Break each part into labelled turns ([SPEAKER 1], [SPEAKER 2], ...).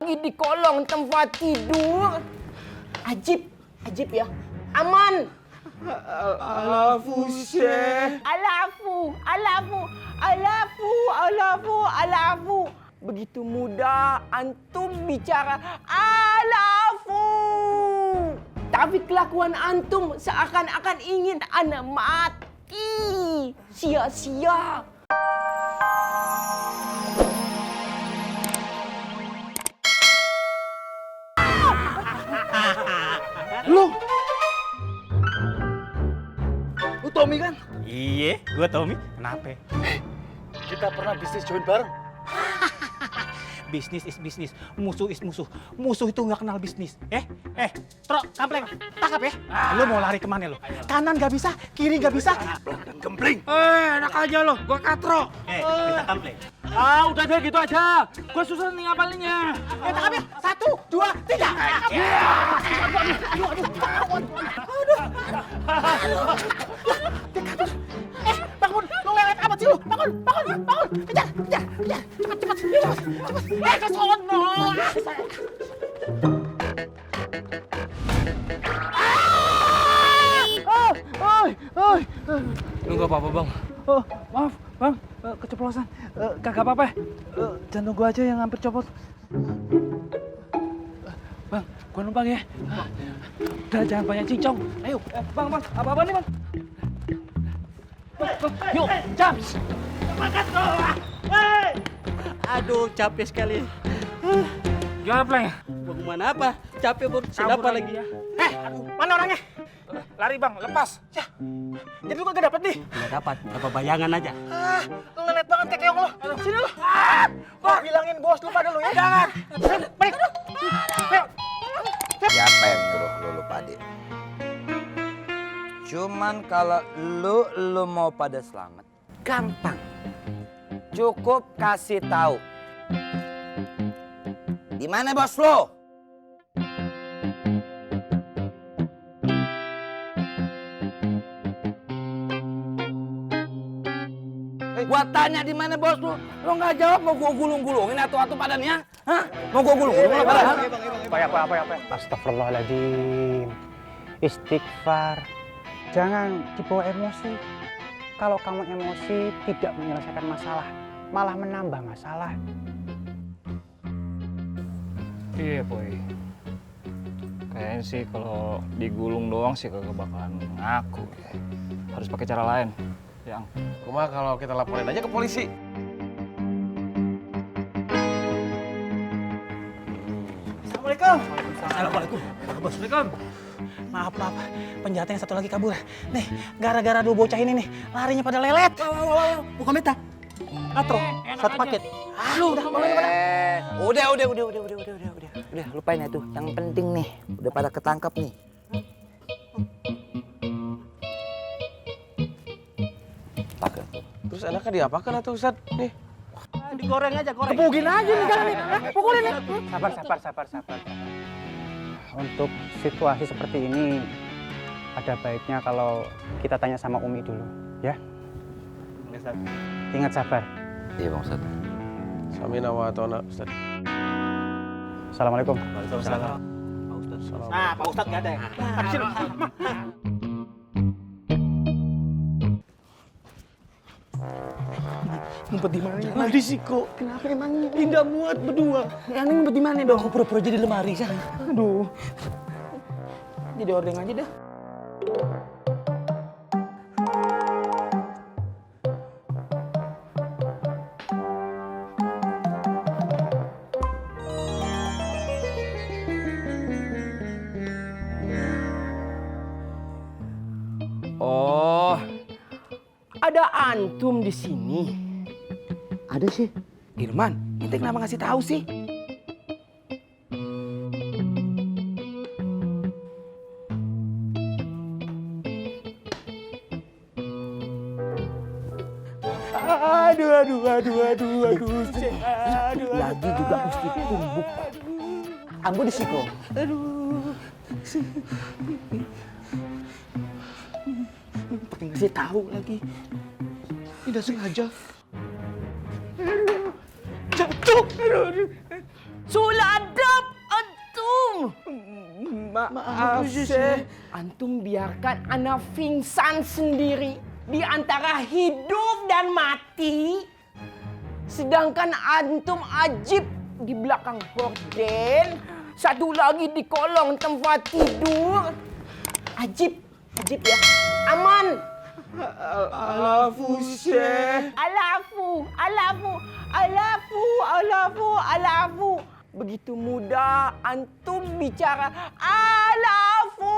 [SPEAKER 1] Lagi di kolong tempat tidur. Ajib ya. Aman.
[SPEAKER 2] Alafu, Syekh.
[SPEAKER 1] Alafu. Begitu mudah antum bicara alafu. Tapi kelakuan antum seakan-akan ingin ana mati. Sia-sia.
[SPEAKER 2] Lu Tommy kan?
[SPEAKER 3] Iya, gua Tommy. Kenapa?
[SPEAKER 2] Kita pernah bisnis join bareng.
[SPEAKER 3] Bisnis is bisnis, musuh is musuh. Musuh itu nggak kenal bisnis. Tro, kampleng, tangkap ya. Lu mau lari kemana lu? Kanan nggak bisa, kiri nggak bisa.
[SPEAKER 2] Dan gembling.
[SPEAKER 4] Enak aja lo, gua katro.
[SPEAKER 3] Kita kampleng.
[SPEAKER 4] Udah deh gitu aja. Gua susah nih ngapalinnya.
[SPEAKER 3] Tangkap ya. 1, 2, 3. Bangun, lu lelet amat sih lu. Bangun. Kejar. Cepet. Ke sono.
[SPEAKER 4] Lu gak apa-apa, Bang?
[SPEAKER 5] Oh, maaf, Bang. Keceplosan. Kagak apa-apa. Jantung gua aja yang hampir copot. Bang, gua numpang ya. Udah, jangan banyak cincong. Ayo, Bang. Apa-apa nih, Bang? Yuk, Japs.
[SPEAKER 6] Aduh, capek sekali.
[SPEAKER 4] Gimana, Pleng?
[SPEAKER 6] Mau kemana apa? Capek, Bor. Siapa lagi?
[SPEAKER 3] Mana orangnya? Lari bang, lepas. Yah, jadi lu kagak dapet nih.
[SPEAKER 6] Nggak dapat, apa bayangan aja.
[SPEAKER 3] Lu lelet banget kayak keong lu. Sini lu. Gua bilangin bos lu pada lu ya. Jangan. Balik.
[SPEAKER 7] Siapa yang nyuruh lu pade? Cuman kalau lu mau pada selamat, gampang. Cukup kasih tahu. Di mana bos lu? Gua tanya di mana bos lu? Lu nggak jawab, mau gua gulung-gulungin atau padannya? Hah? Mau gua gulung-gulungin apa?
[SPEAKER 3] Apa? Astagfirullahaladzim. Istighfar. Jangan dibawa emosi. Kalau kamu emosi tidak menyelesaikan masalah, malah menambah masalah.
[SPEAKER 5] Iya, Boy. Kayaknya sih kalau digulung doang sih kagak bakalan ngaku ya. Harus pakai cara lain. Yang
[SPEAKER 2] Cuma kalau kita laporin aja ke polisi.
[SPEAKER 3] Assalamualaikum. Assalamualaikum. Maaf. Penjahat yang satu lagi kabur. Nih, gara-gara dua bocah ini nih, larinya pada lelet.
[SPEAKER 6] Bukan meta. Katro, satu paket.
[SPEAKER 7] Udah, lupain itu. Yang penting nih, udah pada ketangkap nih. Pakai.
[SPEAKER 2] Terus enaknya diapakan atau Ustaz? Nih.
[SPEAKER 6] Digoreng aja, goreng.
[SPEAKER 3] Kepugin aja nih, jangan nih. Pukulin nih. Sabar. Untuk situasi seperti ini, ada baiknya kalau kita tanya sama Umi dulu, ya? Ingat sabar.
[SPEAKER 7] Iya Bang Ustaz.
[SPEAKER 2] Samina wa ta'ala Ustaz.
[SPEAKER 3] Assalamualaikum.
[SPEAKER 2] Waalaikumsalam.
[SPEAKER 3] Pak Ustadz nggak ada ya? Ngumpet di mana?
[SPEAKER 1] Di Siko. Kenapa emangnya? Tidak muat berdua. Yang ini ngumpet di mana dong?
[SPEAKER 6] Pura-pura jadi lemari sana.
[SPEAKER 1] Aduh. Jadi ordeng aja dah. Oh, ada antum di sini.
[SPEAKER 7] Ada sih.
[SPEAKER 1] Irman, ente kenapa ngasih tahu sih? Aduh.
[SPEAKER 7] Lagi juga mesti tumbuk.
[SPEAKER 1] Ambo di Siko. Pakai ngasih tahu lagi. Tidak sengaja. Jatuh. Suladap antum. Maaf, Syekh. Antum biarkan ana pingsan sendiri di antara hidup dan mati. Sedangkan antum Ajib di belakang horden, satu lagi di kolong tempat tidur. Ajib ya. Aman.
[SPEAKER 6] Alafu, Syekh.
[SPEAKER 1] Alafu. Begitu mudah antum bicara alafu.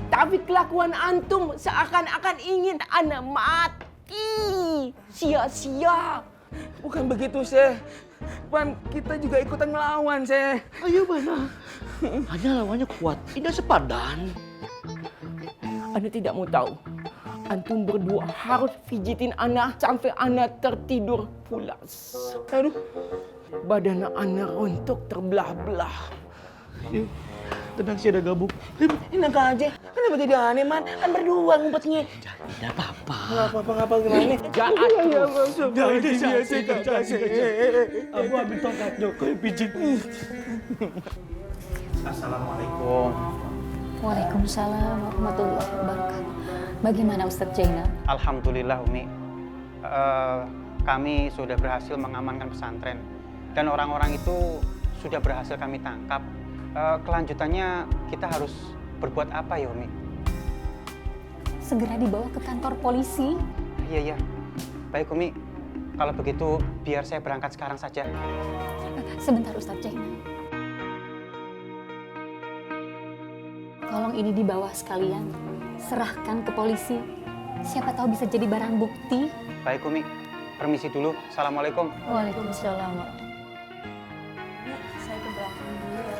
[SPEAKER 1] Tapi kelakuan antum seakan-akan ingin ana mati. Sia-sia.
[SPEAKER 6] Bukan begitu, Syekh. Pan, kita juga ikutan melawan, Syekh.
[SPEAKER 7] Ayo mana? Hanya lawannya kuat, tidak sepadan.
[SPEAKER 1] Ana tidak mau tahu. Antum berdua harus pijitin ana sampai ana tertidur pulas.
[SPEAKER 6] Aduh.
[SPEAKER 1] Badan ana rontok terbelah-belah.
[SPEAKER 6] Tenang sih ada gabung.
[SPEAKER 1] Enak aja. Kenapa tidak aneh, Man? Kan berdua ngumpetnya.
[SPEAKER 7] Tidak apa-apa.
[SPEAKER 6] Ngapa gimana? Jangan biasa. Aku ambil tongkat Joko pijit.
[SPEAKER 3] Assalamualaikum.
[SPEAKER 8] Waalaikumsalam warahmatullahi wabarakatuh. Bagaimana Ustadz Jainal?
[SPEAKER 3] Alhamdulillah Umi. Kami sudah berhasil mengamankan pesantren. Dan orang-orang itu sudah berhasil kami tangkap. Kelanjutannya kita harus berbuat apa ya Umi?
[SPEAKER 8] Segera dibawa ke kantor polisi.
[SPEAKER 3] Iya. Baik Umi. Kalau begitu biar saya berangkat sekarang saja.
[SPEAKER 8] Sebentar Ustadz Jainal. Tolong ini dibawa sekalian. Serahkan ke polisi. Siapa tahu bisa jadi barang bukti.
[SPEAKER 3] Baik Umi. Permisi dulu. Assalamualaikum.
[SPEAKER 8] Waalaikumsalam. Saya ke belakang dulu ya.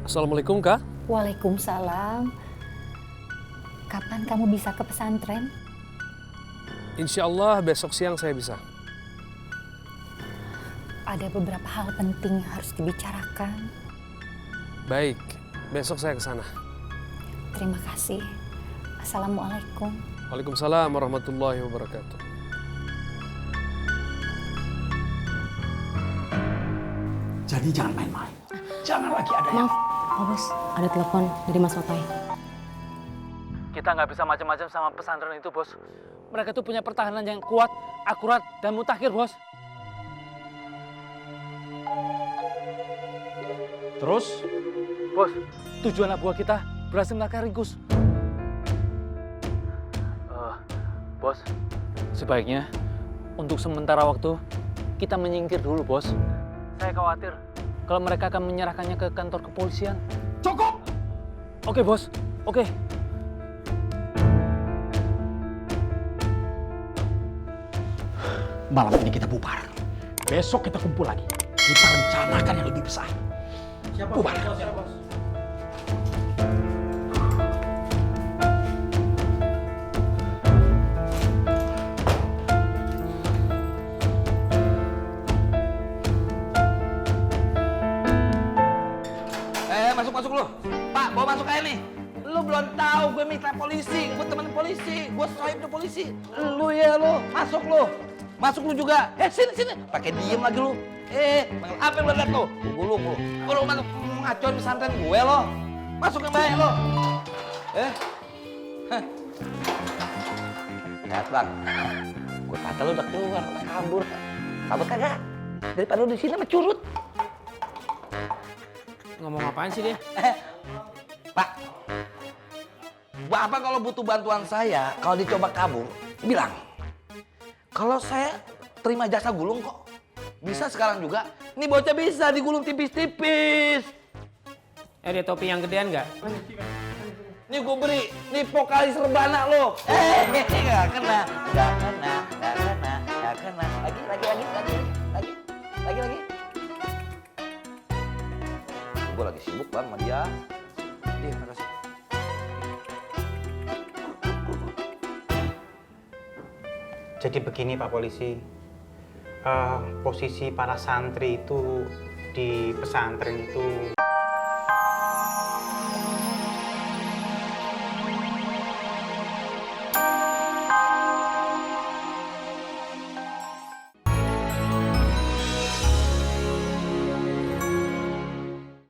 [SPEAKER 9] Assalamualaikum, Kak.
[SPEAKER 8] Waalaikumsalam. Kapan kamu bisa ke pesantren?
[SPEAKER 9] Insya Allah besok siang saya bisa.
[SPEAKER 8] Ada beberapa hal penting yang harus dibicarakan.
[SPEAKER 9] Baik, besok saya ke sana.
[SPEAKER 8] Terima kasih. Assalamualaikum.
[SPEAKER 9] Waalaikumsalam warahmatullahi wabarakatuh.
[SPEAKER 7] Jadi jangan main-main. Jangan lagi ada yang...
[SPEAKER 10] Maaf, Pak Bos, ada telepon dari Mas Otai.
[SPEAKER 4] Kita nggak bisa macam-macam sama pesantren itu, Bos. Mereka tuh punya pertahanan yang kuat, akurat, dan mutakhir, Bos.
[SPEAKER 7] Terus?
[SPEAKER 4] Bos, tujuan anak buah kita berhasil mereka ringkus. Bos, sebaiknya untuk sementara waktu kita menyingkir dulu, Bos. Saya khawatir kalau mereka akan menyerahkannya ke kantor kepolisian.
[SPEAKER 7] Cukup!
[SPEAKER 4] Oke, Bos. Oke.
[SPEAKER 7] Malam ini kita bubar. Besok kita kumpul lagi. Kita rencanakan yang lebih besar. Bubar. Masuk lu. Pak, bawa masuk aja nih. Lu belum tahu gue mitra polisi, gue teman polisi, gue sohib di polisi. Lu ya lu, masuk lu. Masuk lu juga. Sini. Pakai diem lagi lu. Apa yang lu lihat tuh? Gulung lu. Lu masuk ngacoin pesantren gue lo. Masuk yang baik lo. Lihat bang, gue kata lu udah keluar, udah kabur. Kabur kagak? Daripada lu di sini mah curut.
[SPEAKER 4] Ngomong apaan sih dia?
[SPEAKER 7] Pak, Bapak kalau butuh bantuan saya, kalau dicoba kabur, bilang. Kalau saya terima jasa gulung kok. Bisa sekarang juga. Nih bocah bisa digulung tipis-tipis.
[SPEAKER 4] Ada topi yang gedean nggak?
[SPEAKER 7] Nih gue beri, nih vokalis rebana lo. Nggak kena. Lagi. Gue lagi sibuk bang sama dia. Makasih.
[SPEAKER 3] Jadi begini Pak Polisi, posisi para santri itu di pesantren itu